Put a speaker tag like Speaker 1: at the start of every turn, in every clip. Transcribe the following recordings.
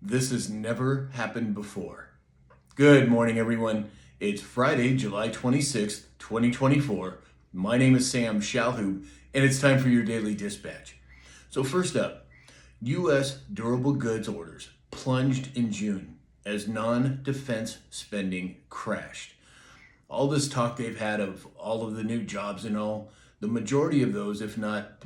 Speaker 1: This has never happened before. Good morning, everyone. It's Friday, July 26th, 2024. My name is Sam Shalhoub, and it's time for your daily dispatch. So, first up, U.S. durable goods orders plunged in June as non defense spending crashed. All this talk they've had of all of the new jobs and all, the majority of those, if not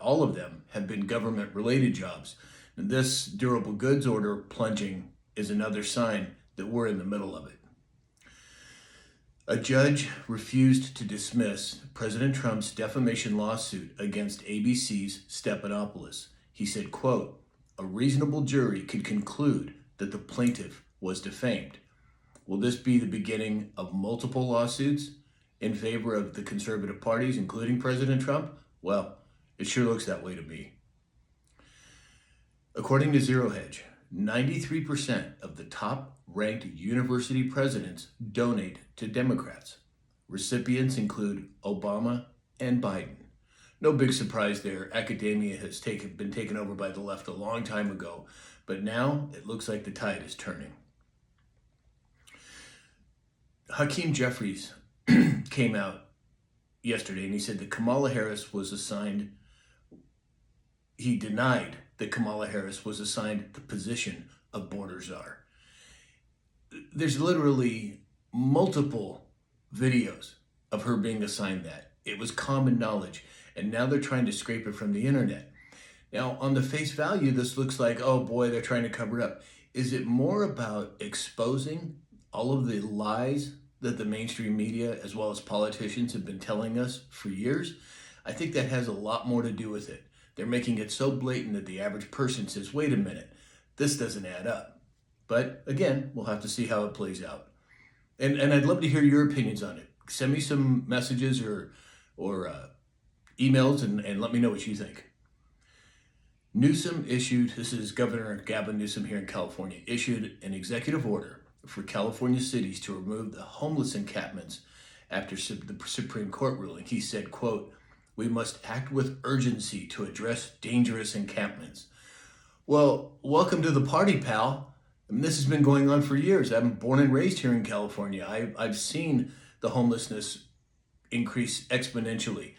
Speaker 1: all of them, have been government related jobs. And this durable goods order plunging is another sign that we're in the middle of it. A judge refused to dismiss President Trump's defamation lawsuit against ABC's Stephanopoulos. He said, quote, "A reasonable jury could conclude that the plaintiff was defamed." Will this be the beginning of multiple lawsuits in favor of the conservative parties, including President Trump? Well, it sure looks that way to me. According to Zero Hedge, 93% of the top ranked university presidents donate to Democrats. Recipients include Obama and Biden. No big surprise there. Academia has been taken over by the left a long time ago, but now it looks like the tide is turning. Hakeem Jeffries came out yesterday and he said that he denied that Kamala Harris was assigned the position of border czar. There's literally multiple videos of her being assigned that. It was common knowledge, and now they're trying to scrape it from the internet. Now, on the face value, this looks like, oh boy, they're trying to cover it up. Is it more about exposing all of the lies that the mainstream media, as well as politicians, have been telling us for years? I think that has a lot more to do with it. They're making it so blatant that the average person says, wait a minute, this doesn't add up. But again, we'll have to see how it plays out. And I'd love to hear your opinions on it. Send me some messages or emails and let me know what you think. This is Governor Gavin Newsom here in California, issued an executive order for California cities to remove the homeless encampments after the Supreme Court ruling. He said, quote, "We must act with urgency to address dangerous encampments." Well, welcome to the party, pal. I mean, this has been going on for years. I'm born and raised here in California. I've seen the homelessness increase exponentially.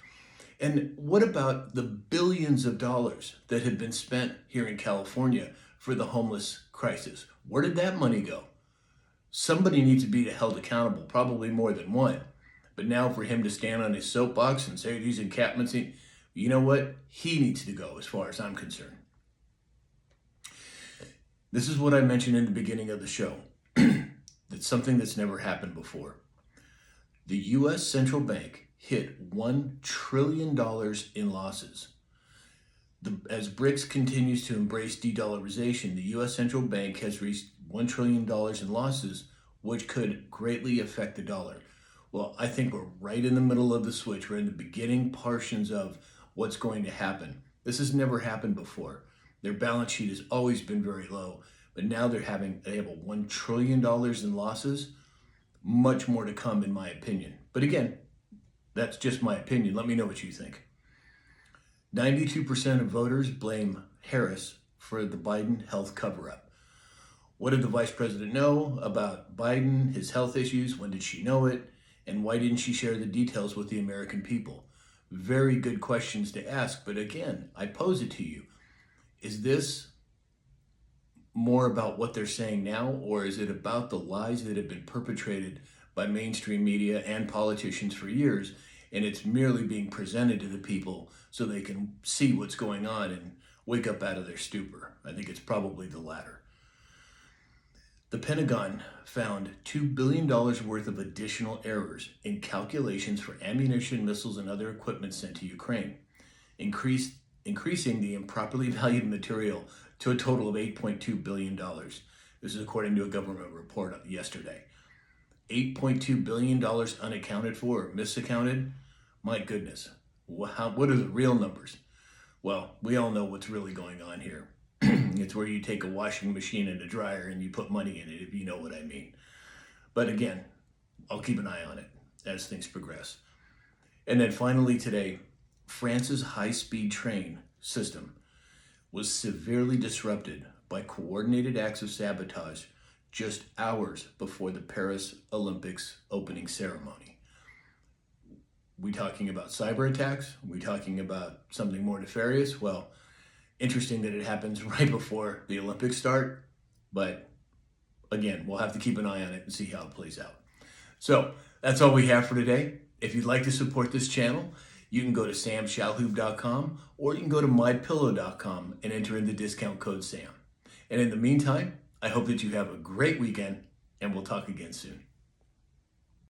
Speaker 1: And what about the billions of dollars that have been spent here in California for the homeless crisis? Where did that money go? Somebody needs to be held accountable, probably more than one. But now for him to stand on his soapbox and say these encampments, you know what? He needs to go as far as I'm concerned. This is what I mentioned in the beginning of the show. That's something that's never happened before. The U.S. Central Bank hit $1 trillion in losses. As BRICS continues to embrace de-dollarization, the U.S. Central Bank has reached $1 trillion in losses, which could greatly affect the dollar. Well, I think we're right in the middle of the switch. We're in the beginning portions of what's going to happen. This has never happened before. Their balance sheet has always been very low, but now they have a $1 trillion in losses. Much more to come, in my opinion. But again, that's just my opinion. Let me know what you think. 92% of voters blame Harris for the Biden health cover-up. What did the vice president know about Biden, his health issues? When did she know it? And why didn't she share the details with the American people? Very good questions to ask, but again, I pose it to you. Is this more about what they're saying now, or is it about the lies that have been perpetrated by mainstream media and politicians for years, and it's merely being presented to the people so they can see what's going on and wake up out of their stupor? I think it's probably the latter. The Pentagon found $2 billion worth of additional errors in calculations for ammunition, missiles, and other equipment sent to Ukraine, increasing the improperly valued material to a total of $8.2 billion. This is according to a government report yesterday. $8.2 billion unaccounted for or misaccounted? My goodness. What are the real numbers? Well, we all know what's really going on here. It's where you take a washing machine and a dryer and you put money in it, if you know what I mean. But again, I'll keep an eye on it as things progress. And then finally today, France's high-speed train system was severely disrupted by coordinated acts of sabotage just hours before the Paris Olympics opening ceremony. We talking about cyber attacks? We talking about something more nefarious? Well, interesting that it happens right before the Olympics start, but again, we'll have to keep an eye on it and see how it plays out. So that's all we have for today. If you'd like to support this channel, you can go to samshalhoub.com or you can go to mypillow.com and enter in the discount code SAM. And in the meantime, I hope that you have a great weekend and we'll talk again soon.